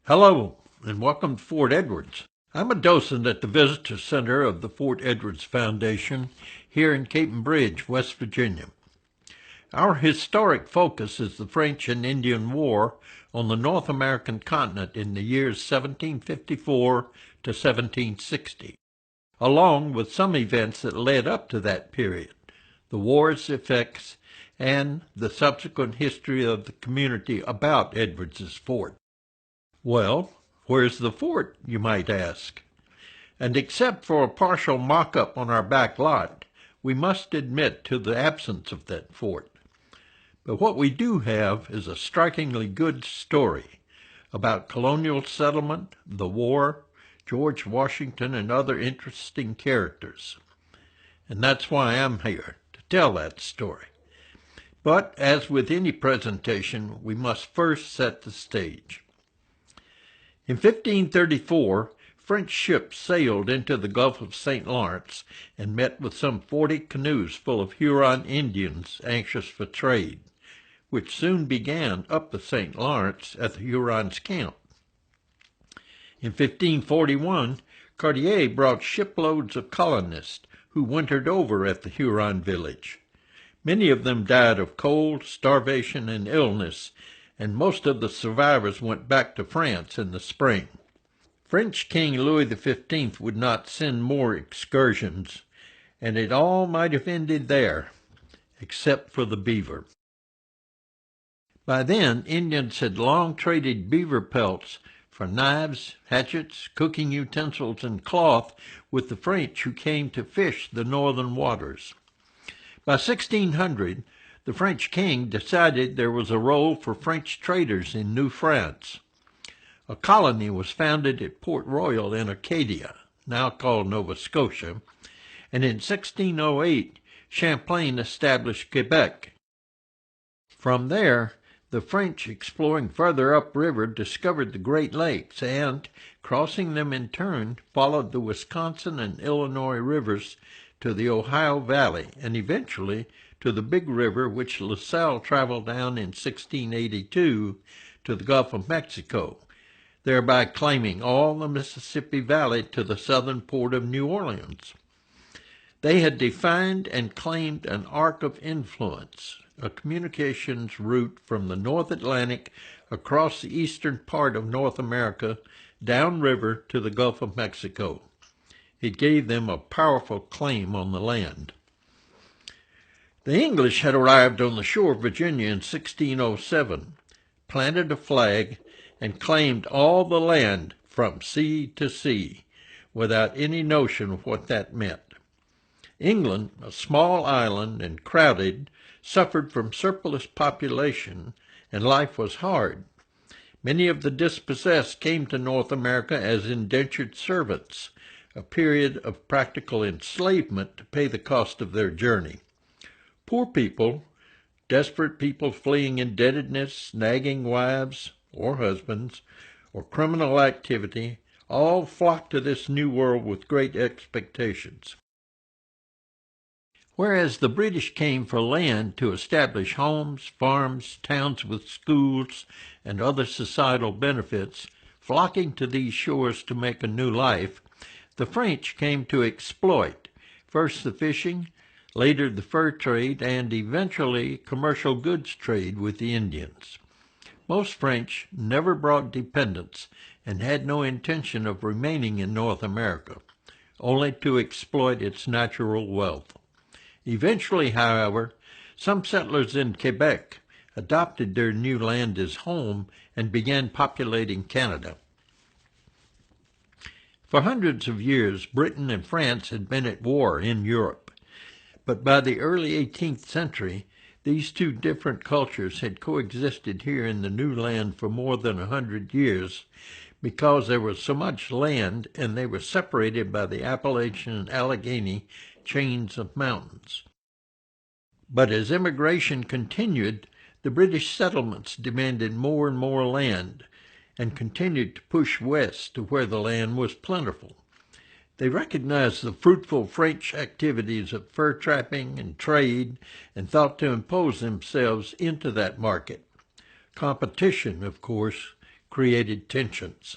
Hello, and welcome to Fort Edwards. I'm a docent at the Visitor Center of the Fort Edwards Foundation here in Capon Bridge, West Virginia. Our historic focus is the French and Indian War on the North American continent in the years 1754 to 1760, along with some events that led up to that period, the war's effects, and the subsequent history of the community about Edwards's fort. Well, where's the fort, you might ask? And except for a partial mock-up on our back lot, we must admit to the absence of that fort. But what we do have is a strikingly good story about colonial settlement, the war, George Washington, and other interesting characters. And that's why I'm here, to tell that story. But as with any presentation, we must first set the stage. In 1534, French ships sailed into the Gulf of St. Lawrence and met with some 40 canoes full of Huron Indians anxious for trade, which soon began up the St. Lawrence at the Hurons' camp. In 1541, Cartier brought shiploads of colonists who wintered over at the Huron village. Many of them died of cold, starvation, and illness, and most of the survivors went back to France in the spring. French King Louis XV would not send more excursions, and it all might have ended there, except for the beaver. By then, Indians had long traded beaver pelts for knives, hatchets, cooking utensils, and cloth with the French who came to fish the northern waters. By 1600, the French king decided there was a role for French traders in New France. A colony was founded at Port Royal in Acadia, now called Nova Scotia, and in 1608 Champlain established Quebec. From there, the French, exploring further upriver, discovered the Great Lakes and, crossing them in turn, followed the Wisconsin and Illinois rivers to the Ohio Valley and eventually to the Big River, which La Salle traveled down in 1682 to the Gulf of Mexico, thereby claiming all the Mississippi Valley to the southern port of New Orleans. They had defined and claimed an arc of influence, a communications route from the North Atlantic across the eastern part of North America downriver to the Gulf of Mexico. It gave them a powerful claim on the land. The English had arrived on the shore of Virginia in 1607, planted a flag, and claimed all the land from sea to sea, without any notion of what that meant. England, a small island and crowded, suffered from surplus population, and life was hard. Many of the dispossessed came to North America as indentured servants, a period of practical enslavement to pay the cost of their journey. Poor people, desperate people fleeing indebtedness, nagging wives or husbands, or criminal activity, all flocked to this new world with great expectations. Whereas the British came for land to establish homes, farms, towns with schools, and other societal benefits, flocking to these shores to make a new life, the French came to exploit, first the fishing, later the fur trade, and eventually commercial goods trade with the Indians. Most French never brought dependents and had no intention of remaining in North America, only to exploit its natural wealth. Eventually, however, some settlers in Quebec adopted their new land as home and began populating Canada. For hundreds of years, Britain and France had been at war in Europe. But by the early 18th century, these two different cultures had coexisted here in the new land for more than 100 years because there was so much land and they were separated by the Appalachian and Allegheny chains of mountains. But as immigration continued, the British settlements demanded more and more land and continued to push west to where the land was plentiful. They recognized the fruitful French activities of fur trapping and trade and thought to impose themselves into that market. Competition, of course, created tensions.